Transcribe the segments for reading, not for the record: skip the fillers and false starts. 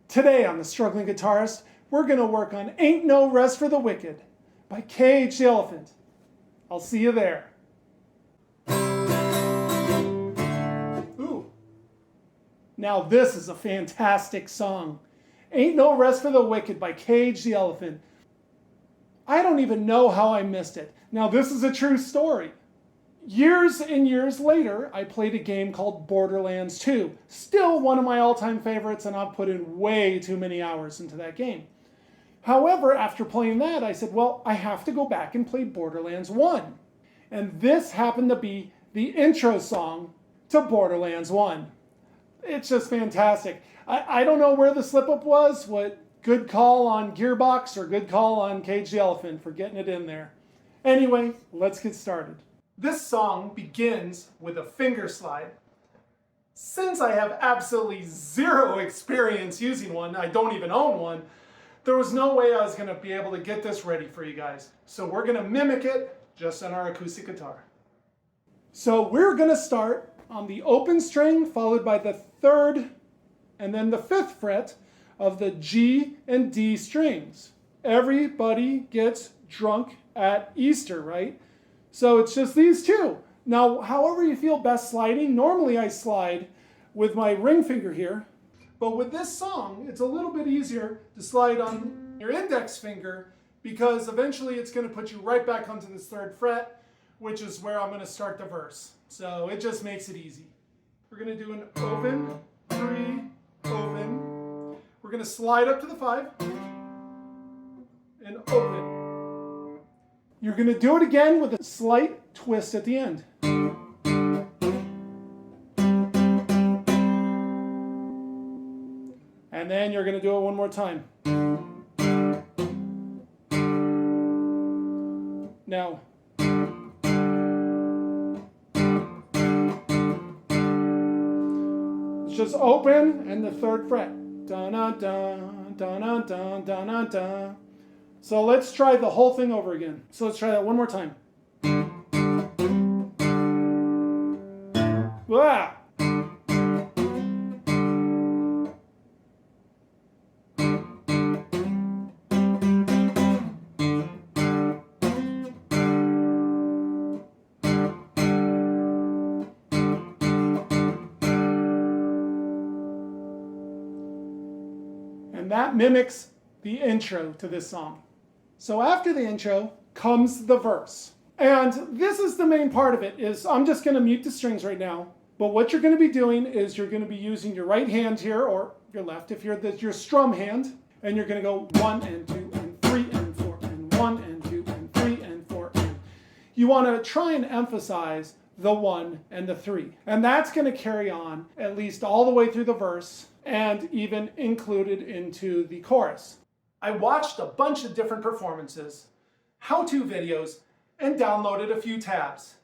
Today on The Struggling Guitarist, we're going to work on Ain't No Rest for the Wicked by Cage the Elephant. I'll see you there. Ooh. Now this is a fantastic song. Ain't No Rest for the Wicked by Cage the Elephant. I don't even know how I missed it. Now this is a true story. Years and years later, I played a game called Borderlands 2. Still one of my all-time favorites, and I've put in way too many hours into that game. However, after playing that, I said, well, I have to go back and play Borderlands 1. And this happened to be the intro song to Borderlands 1. It's just fantastic. I don't know where the slip-up was, what good call on Gearbox or good call on Cage the Elephant for getting it in there. Anyway, let's get started. This song begins with a finger slide. Since I have absolutely zero experience using one, I don't even own one, there was no way I was going to be able to get this ready for you guys. So we're going to mimic it just on our acoustic guitar. So we're going to start on the open string, followed by the third and then the fifth fret of the G and D strings. Everybody gets drunk at Easter, right? So it's just these two. Now, however you feel best sliding, normally I slide with my ring finger here, but with this song, it's a little bit easier to slide on your index finger because eventually it's going to put you right back onto this third fret, which is where I'm going to start the verse. So it just makes it easy. We're going to do an open, 3, open. We're going to slide up to the 5 and open. You're going to do it again with a slight twist at the end. And then you're going to do it one more time. Now, it's just open and the third fret. Dun-dun-dun, dun-dun-dun, dun-dun-dun. So let's try the whole thing over again. So let's try that one more time. Ah! And that mimics the intro to this song. So after the intro comes the verse. And this is the main part of it, is I'm just going to mute the strings right now. But what you're going to be doing is you're going to be using your right hand here, or your left if you're your strum hand. And you're going to go 1 and 2 and 3 and 4 and 1 and 2 and 3 and 4. And you want to try and emphasize the 1 and the 3. And that's going to carry on at least all the way through the verse and even included into the chorus. I watched a bunch of different performances, how-to videos, and downloaded a few tabs.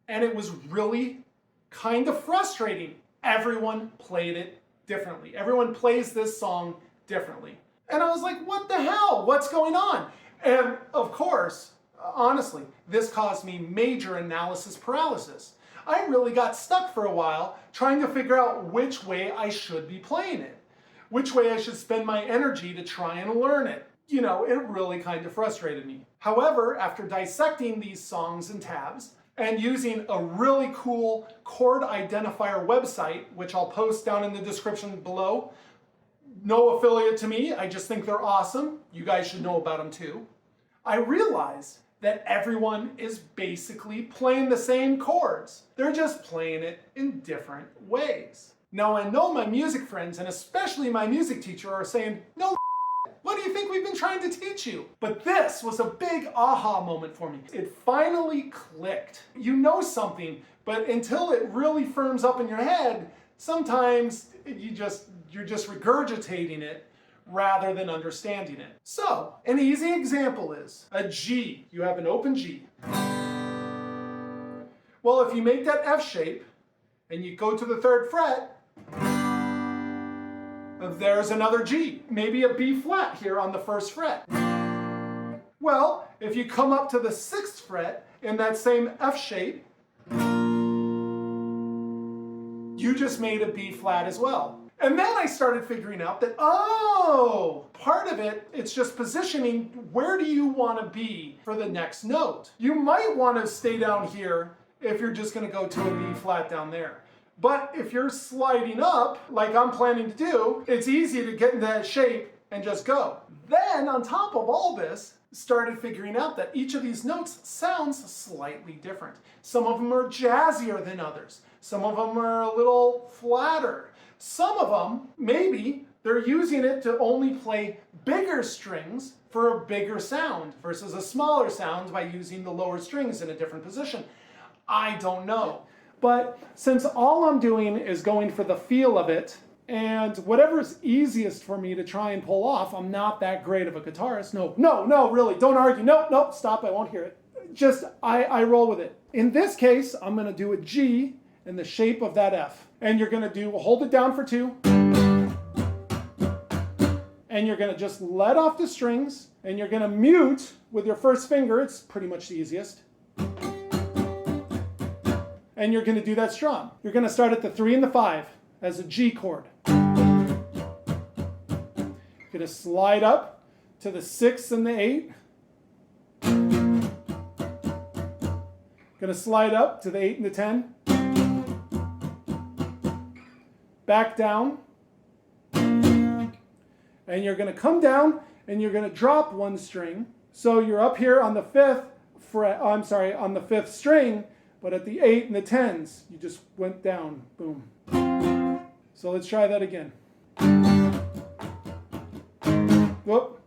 And it was really kind of frustrating. Everyone played it differently. Everyone plays this song differently. And I was like, what the hell? What's going on? And of course, honestly, this caused me major analysis paralysis. I really got stuck for a while trying to figure out which way I should be playing it. Which way I should spend my energy to try and learn it. You know, it really kind of frustrated me. However, after dissecting these songs and tabs and using a really cool chord identifier website, which I'll post down in the description below, no affiliate to me, I just think they're awesome. You guys should know about them too. I realized that everyone is basically playing the same chords. They're just playing it in different ways. Now I know my music friends, and especially my music teacher, are saying, no, what do you think we've been trying to teach you? But this was a big aha moment for me. It finally clicked. You know something, but until it really firms up in your head, sometimes you're just regurgitating it rather than understanding it. So, an easy example is a G. You have an open G. Well, if you make that F shape and you go to the third fret, there's another G, maybe a B flat here on the first fret. Well, if you come up to the 6th fret in that same F shape, you just made a B flat as well. And then I started figuring out that, oh, part of it, it's just positioning. Where do you want to be for the next note? You might want to stay down here if you're just going to go to a B flat down there. But if you're sliding up, like I'm planning to do, it's easy to get into that shape and just go. Then, on top of all this, started figuring out that each of these notes sounds slightly different. Some of them are jazzier than others. Some of them are a little flatter. Some of them, maybe, they're using it to only play bigger strings for a bigger sound versus a smaller sound by using the lower strings in a different position. I don't know. But since all I'm doing is going for the feel of it, and whatever's easiest for me to try and pull off, I'm not that great of a guitarist. No, really, don't argue. No, stop, I won't hear it. Just, I roll with it. In this case, I'm gonna do a G in the shape of that F. And you're gonna hold it down for 2. And you're gonna just let off the strings, and you're gonna mute with your first finger. It's pretty much the easiest. And you're gonna do that strum. You're gonna start at the 3 and the 5 as a G chord. You're gonna slide up to the 6 and the 8. Gonna slide up to the 8 and the 10. Back down. And you're gonna come down and you're gonna drop 1 string. So you're up here on the 5th fret, on the 5th string, but at the 8 and the 10s, you just went down, boom. So let's try that again. Whoop.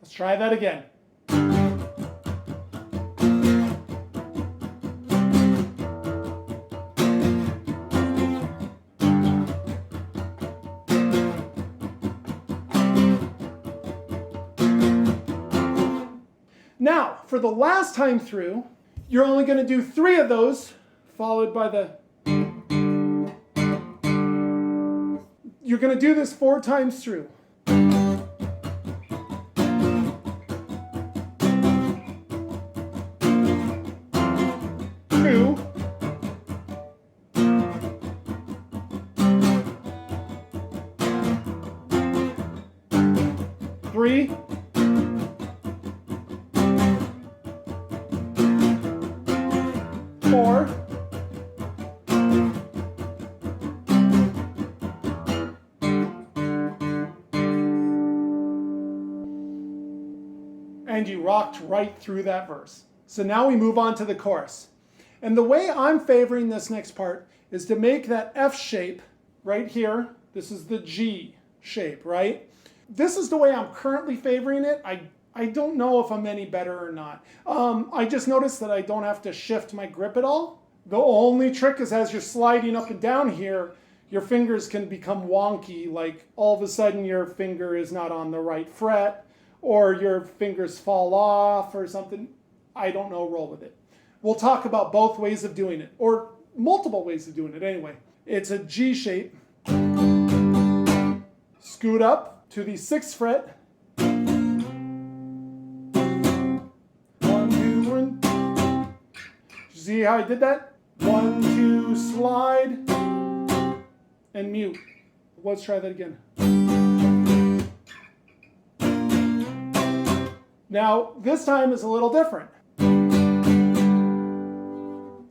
Let's try that again. Now, for the last time through, you're only going to do 3 of those, followed by the... You're going to do this 4 times through. 2. 3. 4. And you rocked right through that verse. So now we move on to the chorus. And the way I'm favoring this next part is to make that F shape right here. This is the G shape, right? This is the way I'm currently favoring it. I don't know if I'm any better or not. I just noticed that I don't have to shift my grip at all. The only trick is as you're sliding up and down here, your fingers can become wonky, like all of a sudden your finger is not on the right fret, or your fingers fall off or something. I don't know, roll with it. We'll talk about both ways of doing it, or multiple ways of doing it anyway. It's a G shape. Scoot up to the 6th fret. 1, 2, 1. See how I did that? 1, 2, slide, and mute. Let's try that again. Now, this time is a little different.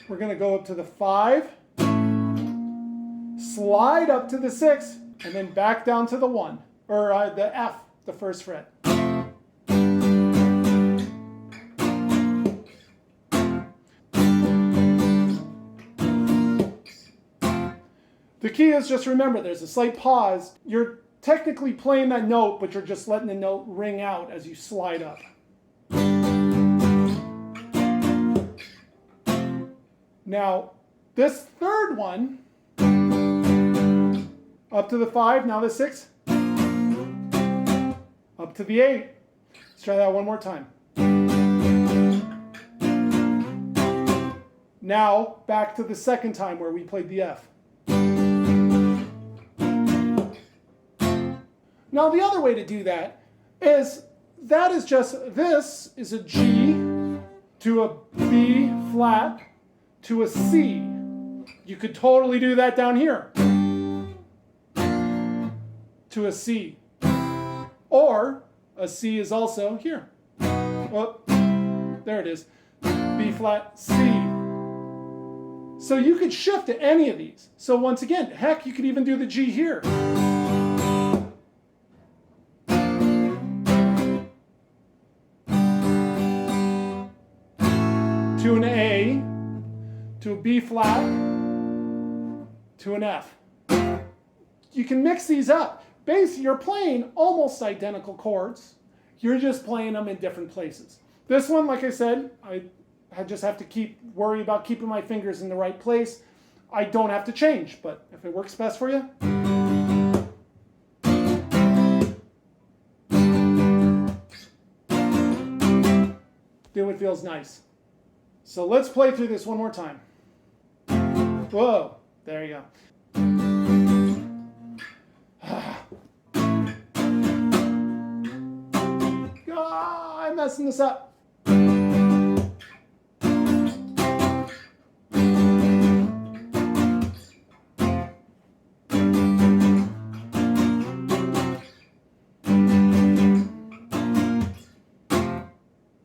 We're going to go up to the 5, slide up to the 6, and then back down to the 1, or the F, the 1st fret. The key is just remember, there's a slight pause. You're technically playing that note, but you're just letting the note ring out as you slide up. Now, this 3rd one, up to the 5, now the 6, up to the 8. Let's try that one more time. Now, back to the 2nd time where we played the F. Now, the other way to do that is just, this is a G to a B flat to a C. You could totally do that down here. to a C. Or a C is also here. Oh, there it is. B flat, C. So you could shift to any of these. So once again, heck, you could even do the G here. To an A, to a B flat, to an F. You can mix these up. Basically, you're playing almost identical chords. You're just playing them in different places. This one, like I said, I just have to worry about keeping my fingers in the right place. I don't have to change, but if it works best for you. Do what feels nice. So let's play through this one more time. Whoa, there you go. I'm messing this up.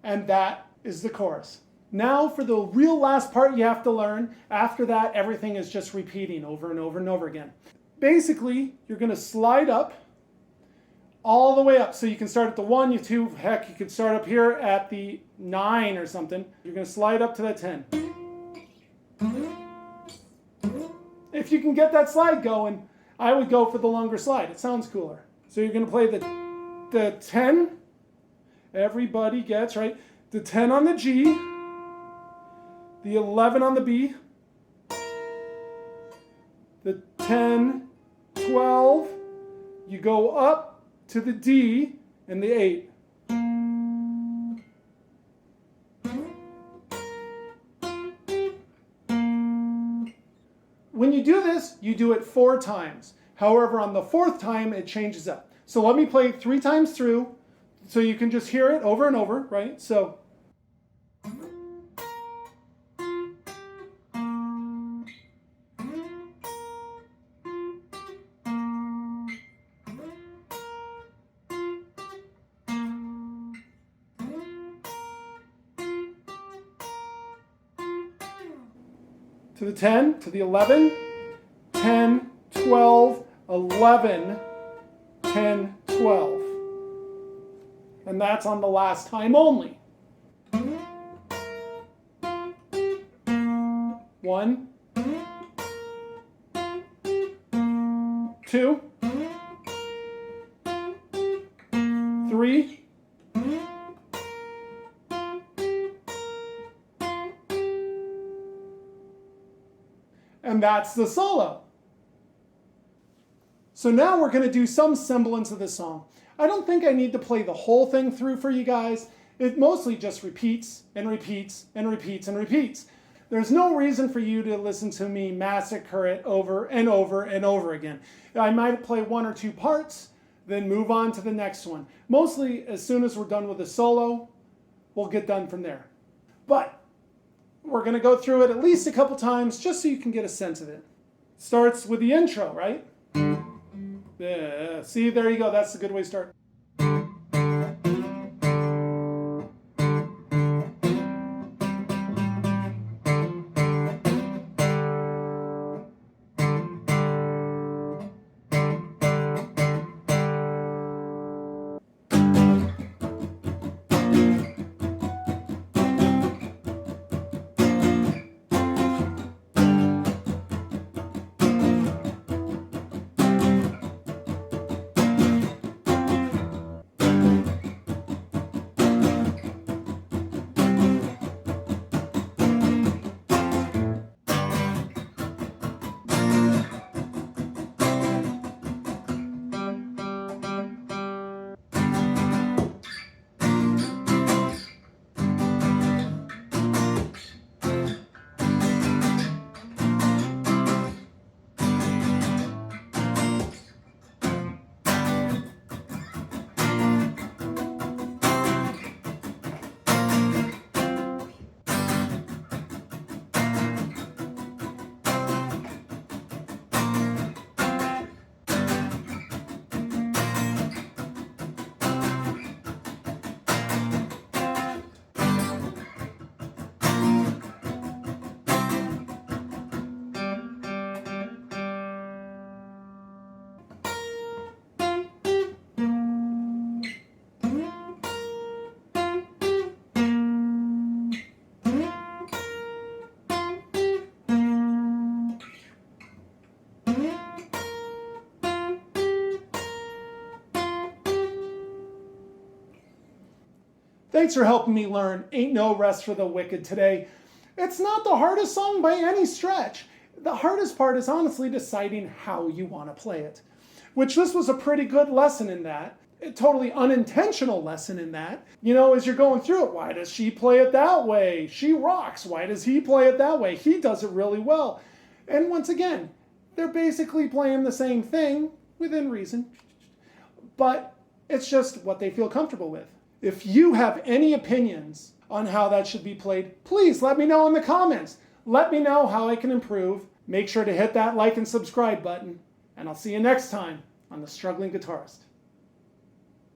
And that is the chorus. Now for the real last part you have to learn. After that, everything is just repeating over and over and over again. Basically, you're going to slide up all the way up. So you can start at the 1, you 2, heck, you could start up here at the 9 or something. You're going to slide up to that 10. If you can get that slide going, I would go for the longer slide. It sounds cooler. So you're going to play the 10. Everybody gets, right? The 10 on the G, the 11 on the B, the 10, 12, you go up to the D and the 8. When you do this, you do it 4 times. However, on the 4th time, it changes up. So let me play 3 times through so you can just hear it over and over, right? So. To the 10, to the 11, 10, 12, 11, 10, 12. And that's on the last time only. 1, 2, 3, and that's the solo. So now we're going to do some semblance of the song. I don't think I need to play the whole thing through for you guys. It mostly just repeats and repeats and repeats and repeats. There's no reason for you to listen to me massacre it over and over and over again. I might play 1 or 2 parts, then move on to the next one. Mostly, as soon as we're done with the solo, we'll get done from there. But we're going to go through it at least a couple times just so you can get a sense of it. Starts with the intro, right? Yeah, see, there you go. That's a good way to start. Thanks for helping me learn Ain't No Rest for the Wicked today. It's not the hardest song by any stretch. The hardest part is honestly deciding how you want to play it, which this was a pretty good lesson in that. A totally unintentional lesson in that. You know, as you're going through it, why does she play it that way? She rocks. Why does he play it that way? He does it really well. And once again, they're basically playing the same thing within reason, but it's just what they feel comfortable with. If you have any opinions on how that should be played, please let me know in the comments. Let me know how I can improve. Make sure to hit that like and subscribe button, and I'll see you next time on The Struggling Guitarist.